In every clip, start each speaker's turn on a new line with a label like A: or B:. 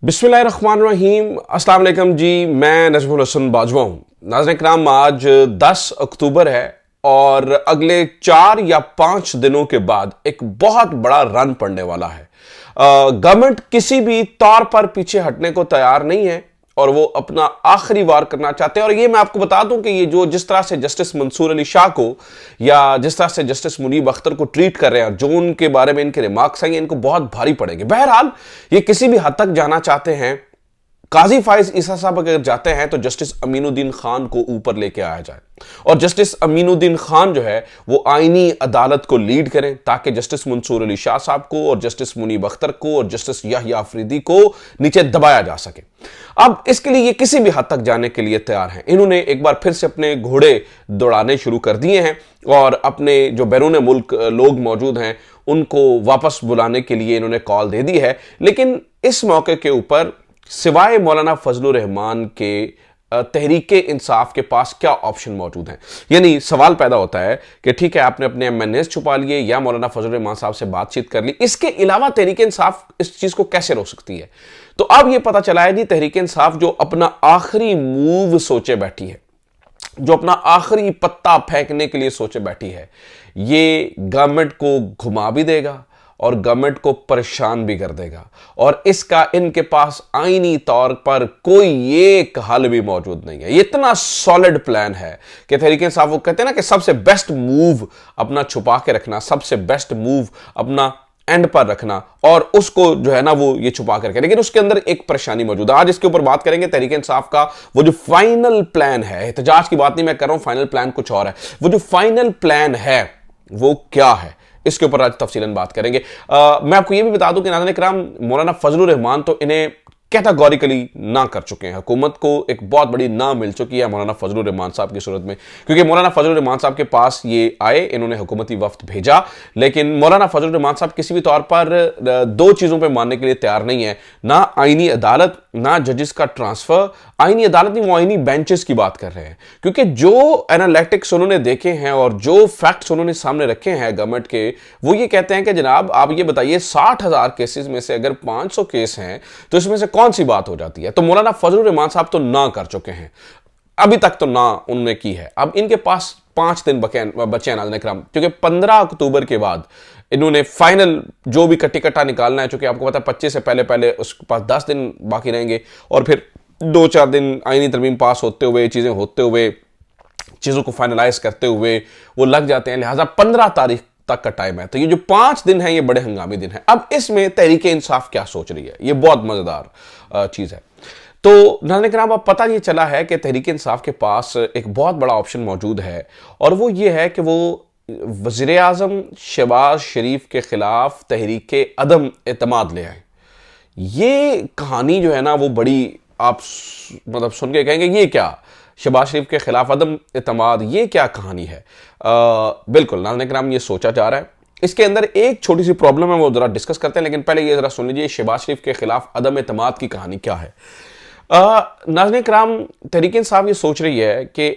A: बिस्मिल्लाहिर्रहमानिर्रहीम। अस्सलाम वालेकुम जी, मैं नजमुल हसन बाजवा हूँ। नाज़रीन कराम, आज 10 अक्टूबर है और अगले 4 या 5 दिनों के बाद एक बहुत बड़ा रन पड़ने वाला है। गवर्नमेंट किसी भी तौर पर पीछे हटने को तैयार नहीं है और वो अपना आखिरी वार करना चाहते हैं। और ये मैं आपको बता दूं कि ये जो जिस तरह से जस्टिस मंसूर अली शाह को या जिस तरह से जस्टिस मुनीब अख्तर को ट्रीट कर रहे हैं, जो उनके बारे में इनके रिमार्क्स हैं, इनको बहुत भारी पड़ेंगे। बहरहाल ये किसी भी हद तक जाना चाहते हैं। काजी फाइज ईसा साहब अगर जाते हैं तो जस्टिस अमीनुद्दीन खान को ऊपर लेके आया जाए और जस्टिस अमीनुद्दीन खान जो है वो आईनी अदालत को लीड करें ताकि जस्टिस मंसूर अली शाह साहब को और जस्टिस मुनीब अख्तर को और जस्टिस याहिया अफरीदी को नीचे दबाया जा सके। अब इसके लिए ये किसी भी हद तक जाने के लिए तैयार हैं। इन्होंने एक बार फिर से अपने घोड़े दौड़ाने शुरू कर दिए हैं और अपने जो बैरून मुल्क लोग मौजूद हैं उनको वापस बुलाने के लिए इन्होंने कॉल दे दी है। लेकिन इस मौके के ऊपर सिवाय मौलाना फजलुर रहमान के तहरीके इंसाफ के पास क्या ऑप्शन मौजूद हैं। यानी सवाल पैदा होता है कि ठीक है, आपने अपने एमएनएस छुपा लिए या मौलाना फजलुर रहमान साहब से बातचीत कर ली, इसके अलावा तहरीके इंसाफ इस चीज को कैसे रोक सकती है। तो अब यह पता चला है जी, तहरीके इंसाफ जो अपना आखिरी मूव सोचे बैठी है, जो अपना आखिरी पत्ता फेंकने के लिए सोचे बैठी है, ये गवर्नमेंट को घुमा भी देगा और गवर्नमेंट को परेशान भी कर देगा। और इसका इनके पास आईनी तौर पर कोई एक हल भी मौजूद नहीं है। ये इतना सॉलिड प्लान है कि तहरीके इंसाफ वो कहते हैं ना कि सबसे बेस्ट मूव अपना छुपा के रखना, सबसे बेस्ट मूव अपना एंड पर रखना और उसको जो है ना वो ये छुपा करके। लेकिन उसके अंदर एक परेशानी मौजूद है। आज इसके ऊपर बात करेंगे तहरीके इंसाफ का वो जो फाइनल प्लान है। एहतजाज की बात नहीं मैं कर रहा हूं, फाइनल प्लान कुछ और है। वो जो फाइनल प्लान है वो क्या है, इसके ऊपर आज तफसीलन बात करेंगे। मैं आपको यह भी बता दूं कि नाज़रीन किराम, मौलाना फजलुर रहमान तो इन्हें कैटेगोरिकली ना कर चुके हैं। हुकूमत को एक बहुत बड़ी ना मिल चुकी है मौलाना फजलुर रहमान साहब की सूरत में, क्योंकि मौलाना फजलुर रहमान साहब के पास ये आए, इन्होंने हुकूमती वफ्द भेजा, लेकिन मौलाना फजलुर रहमान साहब किसी भी तौर पर दो चीज़ों पर मानने के लिए तैयार नहीं है, ना आईनी अदालत ना जजेस का ट्रांसफर। आईनी अदालत नहीं, वो आईनी बेंचेस की बात कर रहे हैं, क्योंकि जो एनालिटिक्स उन्होंने देखे हैं और जो फैक्ट्स उन्होंने सामने रखे हैं गवर्नमेंट के, वो ये कहते हैं कि जनाब आप ये बताइए 60,000 केसेस में से अगर 500 केस हैं तो इसमें से कौन सी बात हो जाती है। तो मौलाना फजलुर रहमान साहब तो ना कर चुके हैं, अभी तक तो ना उन्होंने की है। अब इनके पास 5 दिन बचे हैं नाज़रीन किराम, क्योंकि 15 अक्टूबर के बाद इन्होंने फाइनल जो भी कट्टी कट्टा निकालना है, चूंकि आपको पता है 25 से पहले उसके पास 10 दिन बाकी रहेंगे और फिर 2-4 दिन आईनी तरमीम पास होते हुए, चीजें होते हुए, चीजों को फाइनलाइज करते हुए वो लग जाते हैं। लिहाजा 15 तारीख तक का टाइम है। तो ये जो 5 दिन है ये बड़े हंगामी दिन है। अब इसमें तहरीके इंसाफ क्या सोच रही है, ये बहुत मजेदार चीज है। तो नाज़रीन किराम, अब पता ये चला है कि तहरीके इंसाफ के पास एक बहुत बड़ा ऑप्शन मौजूद है और वो ये है कि वो वज़ीर आज़म शहबाज शरीफ के खिलाफ तहरीके अदम एतमाद ले आए। ये कहानी जो है ना वो बड़ी, आप मतलब सुन के कहेंगे ये क्या, शहबाज शरीफ के खिलाफ अदम एतमाद, ये क्या कहानी है। बिल्कुल नाज़रीन किराम, ये सोचा जा रहा है। इसके अंदर एक छोटी सी प्रॉब्लम है, वो जरा डिस्कस करते हैं, लेकिन पहले ये जरा सुन लीजिए शहबाज शरीफ के खिलाफ अदम एतमाद की कहानी क्या है। नाज़रीन किराम, तहरीके इंसाफ ये सोच रही है कि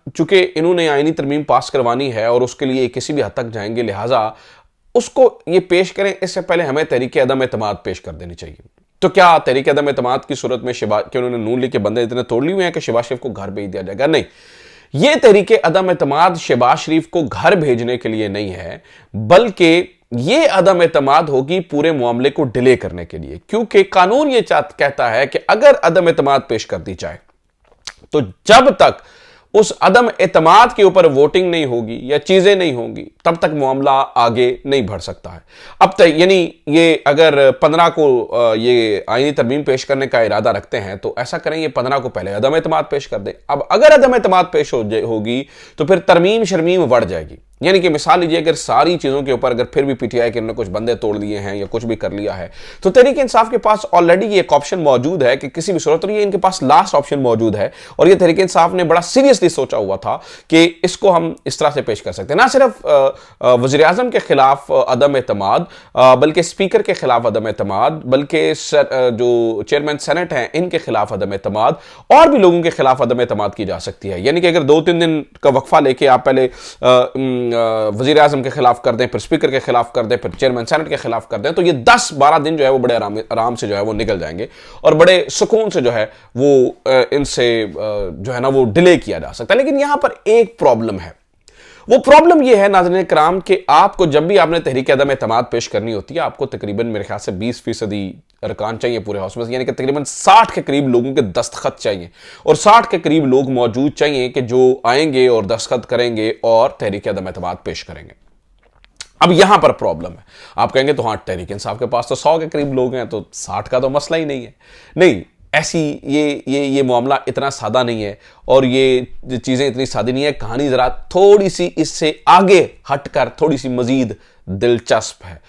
A: चूंकि इन्होंने आईनी तरमीम पास करवानी है और उसके लिए किसी भी हद तक जाएंगे, लिहाजा उसको ये पेश करें, इससे पहले हमें तहरीके अदम एतमाद पेश कर देनी चाहिए। तो क्या तहरीके अदम एतमाद की सूरत में शहबाज के उन्होंने नून लीग के बंदे इतने तोड़ लिए हुए हैं कि शहबाज शरीफ को घर भेज दिया जाएगा? नहीं, ये तहरीके अदम एतमाद शहबाज शरीफ को घर भेजने के लिए नहीं है, बल्कि ये अदम एतमाद होगी पूरे मामले को डिले करने के लिए। क्योंकि कानून ये कहता है कि अगर अदम एतमाद पेश कर दी जाए तो जब तक उस अदम एतमाद के ऊपर वोटिंग नहीं होगी या चीजें नहीं होंगी तब तक मामला आगे नहीं बढ़ सकता है। अब तक यानी ये अगर 15 को ये आईनी तरमीम पेश करने का इरादा रखते हैं तो ऐसा करें, ये 15 को पहले अदम एतमाद पेश कर दें। अब अगर अदम एतमाद पेश होगी तो फिर तरमीम शर्मीम बढ़ जाएगी। यानी कि मिसाल लीजिए, अगर सारी चीजों के ऊपर अगर फिर भी पीटीआई के उन्होंने कुछ बंदे तोड़ दिए हैं या कुछ भी कर लिया है, तो तहरीके इंसाफ के पास ऑलरेडी ये एक ऑप्शन मौजूद है कि किसी भी सूरत में ये इनके पास लास्ट ऑप्शन मौजूद है। और ये तहरीके इंसाफ ने बड़ा सीरियसली सोचा हुआ था कि इसको हम इस तरह से पेश कर सकते हैं, ना सिर्फ वज़ीर आज़म के खिलाफ अदम एतमाद, बल्कि स्पीकर के खिलाफ अदम एतमाद, बल्कि जो चेयरमैन सेनेट हैं इनके खिलाफ अदम एतमाद, और भी लोगों के खिलाफ अदम एतमाद की जा सकती है। यानी कि अगर 2-3 दिन का वक्फा लेके आप पहले वजीर आजम के खिलाफ कर दें, फिर स्पीकर के खिलाफ कर दें, फिर चेयरमैन सेनेट के खिलाफ कर दें, तो ये 10-12 दिन जो है वो बड़े आराम से जो है वो निकल जाएंगे और बड़े सुकून से जो है वो इनसे जो है ना वो डिले किया जा सकता है। लेकिन यहां पर एक प्रॉब्लम है। वो प्रॉब्लम ये है नाज़रीन किराम कि आपको जब भी आपने तहरीक अदम एतमाद पेश करनी होती है, आपको तकरीबन मेरे ख्याल से 20% अरकान चाहिए पूरे हाउस में, यानी कि तकरीबन 60 के करीब लोगों के दस्तखत चाहिए और 60 के करीब लोग मौजूद चाहिए कि जो आएंगे और दस्तखत करेंगे और तहरीक अदम एतमाद पेश करेंगे। अब यहां पर प्रॉब्लम है। आप कहेंगे तो हाँ, तहरीक इंसाफ के पास तो 100 के करीब लोग हैं, तो 60 का तो मसला ही नहीं है। नहीं, ऐसी ये मामला इतना सादा नहीं है और ये चीज़ें इतनी सादी नहीं है। कहानी ज़रा थोड़ी सी इससे आगे हटकर थोड़ी सी मज़ीद दिलचस्प है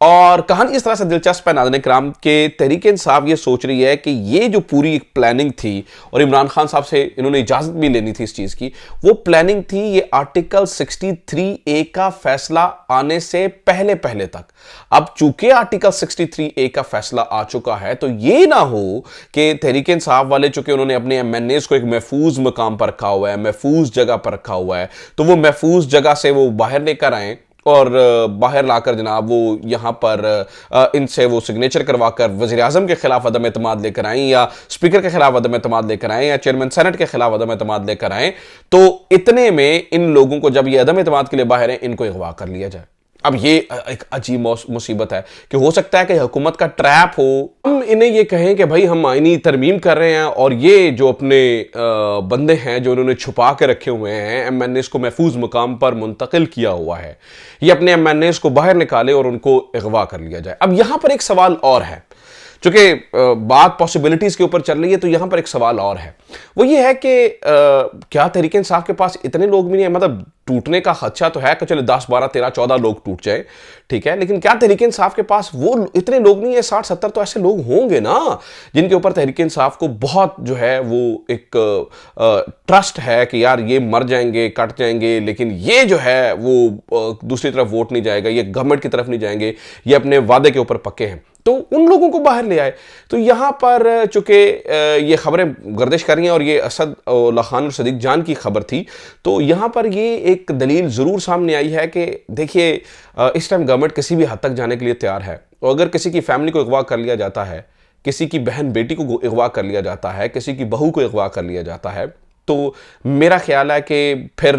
A: और कहानी इस तरह से दिलचस्प है नाज़रीन किराम के तहरीक इंसाफ ये सोच रही है कि ये जो पूरी एक प्लानिंग थी और इमरान खान साहब से इन्होंने इजाज़त भी लेनी थी इस चीज़ की, वो प्लानिंग थी ये आर्टिकल 63A का फैसला आने से पहले पहले तक। अब चूंकि आर्टिकल 63A का फैसला आ चुका है तो ये ना हो कि तहरीक इंसाफ वाले, चूंकि उन्होंने अपने एमएनएस को एक महफूज मकाम पर रखा हुआ है, महफूज जगह पर रखा हुआ है, तो वो महफूज जगह से वो बाहर लेकर आए और बाहर लाकर जनाब वो यहाँ पर इनसे वो सिग्नेचर करवाकर वज़ीर आज़म के खिलाफ अदम एतमाद लेकर आए या स्पीकर के खिलाफ अदम एतमाद लेकर आए या चेयरमैन सेनेट के खिलाफ अदम एतमाद लेकर आए, तो इतने में इन लोगों को, जब ये अदम एतमाद के लिए बाहर हैं, इनको अगवा कर लिया जाए। अब ये एक अजीब मुसीबत है कि हो सकता है कि हुकूमत का ट्रैप हो, हम इन्हें ये कहें कि भाई हम आईनी तरमीम कर रहे हैं और ये जो अपने बंदे हैं जो उन्होंने छुपा के रखे हुए हैं, एमएनएस को महफूज मुकाम पर मुंतकिल किया हुआ है, ये अपने एमएनएस को बाहर निकाले और उनको अगवा कर लिया जाए। अब यहां पर एक सवाल और है, चूंकि बात पॉसिबिलिटीज के ऊपर चल रही है, तो यहां पर एक सवाल और है, वो ये है कि क्या तहरीक इंसाफ के पास इतने लोग भी नहीं है, मतलब टूटने का खदशा तो है कि चलो 10, 12, 13, 14 लोग टूट जाए, ठीक है, लेकिन क्या तहरीक इंसाफ के पास वो इतने लोग नहीं है? 60, 70 तो ऐसे लोग होंगे ना जिनके ऊपर तहरीक इंसाफ को बहुत जो है वो एक ट्रस्ट है कि यार ये मर जाएंगे, कट जाएंगे, लेकिन ये जो है वो दूसरी तरफ वोट नहीं जाएगा, ये गवर्नमेंट की तरफ नहीं जाएंगे, ये अपने वादे के ऊपर पक्के हैं, तो उन लोगों को बाहर ले आए। तो यहां पर चूंकि ये खबरें गर्दिश कर रही हैं और ये असद उल्ला खान और सदीक जान की खबर थी, तो यहां पर ये एक दलील जरूर सामने आई है कि देखिए इस टाइम गवर्नमेंट किसी भी हद तक जाने के लिए तैयार है और अगर किसी की फैमिली को अगवा कर लिया जाता है, किसी की बहन बेटी को अगवा कर लिया जाता है, किसी की बहू को अगवा कर लिया जाता है, तो मेरा ख्याल है कि फिर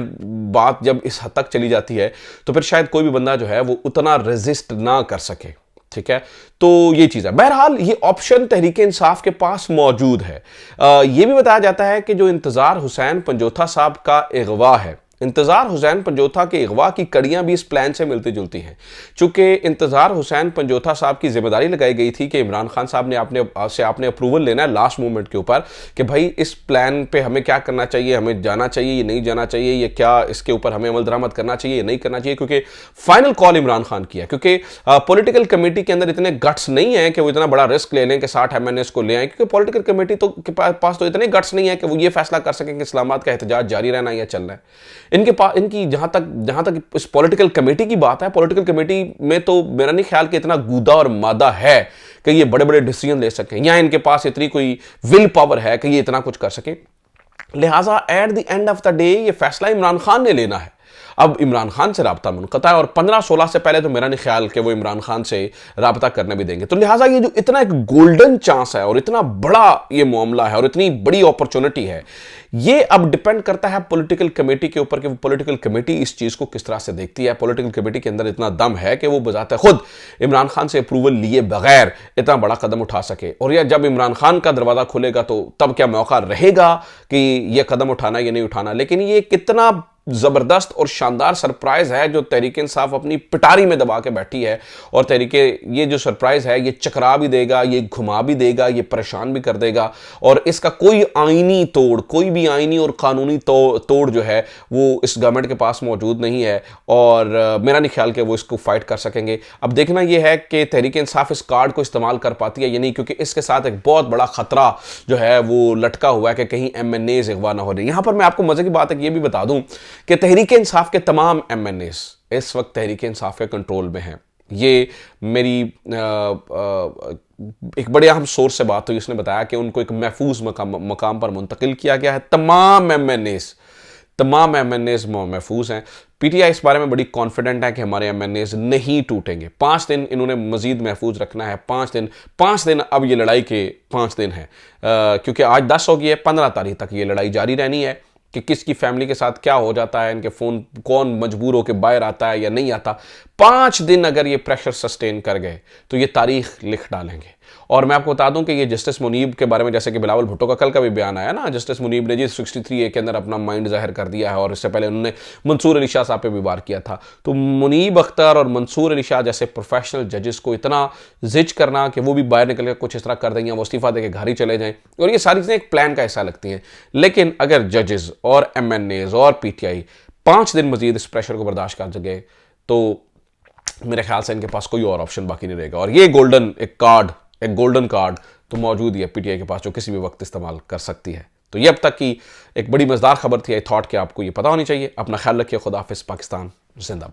A: बात जब इस हद तक चली जाती है तो फिर शायद कोई भी बंदा जो है वो उतना रेजिस्ट ना कर सके, ठीक है। तो ये चीज़ है। बहरहाल ये ऑप्शन तहरीक इंसाफ के पास मौजूद है। ये भी बताया जाता है कि जो इंतज़ार हुसैन पंजोथा साहब का अगवा है, इंतज़ार हुसैन पंजोथा के अगवा की कड़ियां भी इस प्लान से मिलती जुलती हैं। चूंकि इंतज़ार हुसैन पंजोथा साहब की जिम्मेदारी लगाई गई थी कि इमरान खान साहब ने आपने अप्रूवल लेना है लास्ट मोमेंट के ऊपर कि भाई इस प्लान पे हमें क्या करना चाहिए, हमें जाना चाहिए, ये नहीं जाना चाहिए, ये क्या इसके ऊपर हमें अमल दरामद करना चाहिए, ये नहीं करना चाहिए, क्योंकि फाइनल कॉल इमरान खान की है। क्योंकि पॉलिटिकल कमेटी के अंदर इतने गट्स नहीं है कि वो इतना बड़ा रिस्क ले लें कि 60 MNAs को ले आए, क्योंकि पॉलिटिकल कमेटी तो के पास तो इतने गट्स नहीं है कि वो ये फैसला कर सकें कि इस्लामाबाद का एहतजाज जारी रहना या चलना है। इनके पास, इनकी जहां तक इस पॉलिटिकल कमेटी की बात है, पॉलिटिकल कमेटी में तो मेरा नहीं ख्याल कि इतना गूदा और मादा है कि ये बड़े बड़े डिसीजन ले सकें, या इनके पास इतनी कोई विल पावर है कि ये इतना कुछ कर सकें। लिहाजा at the end of the day ये फैसला इमरान खान ने लेना है। अब इमरान खान से राब्ता मुनक़ता है और 15-16 से पहले तो मेरा नहीं ख्याल कि वो इमरान खान से राब्ता करने भी देंगे। तो लिहाजा ये जो इतना एक गोल्डन चांस है और इतना बड़ा ये मामला है और इतनी बड़ी अपॉर्चुनिटी है, ये अब डिपेंड करता है पॉलिटिकल कमेटी के ऊपर कि वो पॉलिटिकल कमेटी इस चीज़ को किस तरह से देखती है। पॉलिटिकल कमेटी के अंदर इतना दम है कि वो बजाते खुद इमरान खान से अप्रूवल लिए बगैर इतना बड़ा कदम उठा सके, और या जब इमरान खान का दरवाज़ा खुलेगा तो तब क्या मौका रहेगा कि ये कदम उठाना या नहीं उठाना। लेकिन ये कितना जबरदस्त और शानदार सरप्राइज है जो तहरीक इंसाफ अपनी पिटारी में दबा के बैठी है, और ये जो सरप्राइज है ये चकरा भी देगा, ये घुमा भी देगा, ये परेशान भी कर देगा, और इसका कोई आईनी तोड़, कोई भी आईनी और कानूनी तोड़ जो है वो इस गवर्नमेंट के पास मौजूद नहीं है, और मेरा नहीं ख्याल कि वो इसको फाइट कर सकेंगे। अब देखना यह है कि तहरीक इंसाफ इस कार्ड को इस्तेमाल कर पाती है या नहीं, क्योंकि इसके साथ एक बहुत बड़ा खतरा जो है वो लटका हुआ है कि कहीं MNAs अगवा ना हो रही। यहां पर मैं आपको मजे की बात है कि ये भी बता दूं कि तहरीक इंसाफ के तमाम MNAs इस वक्त तहरीक इंसाफ के कंट्रोल में हैं। ये मेरी एक बड़े अहम सोर्स से बात हुई, उसने बताया कि उनको एक महफूज मकाम पर मुंतकिल किया गया है। तमाम MNAs तमाम एमएनएज महफूज हैं। पीटीआई इस बारे में बड़ी कॉन्फिडेंट है कि हमारे एमएनएज नहीं टूटेंगे। 5 दिन इन्होंने मजीद महफूज रखना है। 5 दिन अब ये लड़ाई के 5 दिन है, क्योंकि आज 10 हो गई है, 15 तारीख तक ये लड़ाई जारी रहनी है कि किसकी फैमिली के साथ क्या हो जाता है, इनके फ़ोन कौन मजबूर होकर बाहर आता है या नहीं आता। 5 दिन अगर ये प्रेशर सस्टेन कर गए तो ये तारीख लिख डालेंगे। और मैं आपको बता दूं कि ये जस्टिस मुनीब के बारे में, जैसे कि बिलावल भुट्टो का कल का भी बयान आया ना, जस्टिस मुनीब ने जी 63A के अंदर अपना माइंड जाहिर कर दिया है, और इससे पहले उन्होंने मंसूर अली शाह साहब पे भी वार किया था। तो मुनीब अख्तर और मंसूर अली शाह जैसे प्रोफेशनल जजेस को इतना जिज करना कि वो भी बाहर निकल कर कुछ इस तरह कर देंगे, वो इस्तीफा देकर घर ही चले जाएं, और ये सारी चीज़ें एक प्लान का हिस्सा लगती हैं। लेकिन अगर जजेस और एमएनएज और पीटीआई 5 दिन मजीद इस प्रेशर को बर्दाश्त कर सके तो मेरे ख्याल से इनके पास कोई और ऑप्शन बाकी नहीं रहेगा। और ये एक गोल्डन कार्ड तो मौजूद ही है पीटीआई के पास, जो किसी भी वक्त इस्तेमाल कर सकती है। तो ये अब तक की एक बड़ी मजेदार खबर थी। आई थॉट कि आपको ये पता होनी चाहिए। अपना ख्याल रखिए। खुदा हाफिज़। पाकिस्तान जिंदाबाद।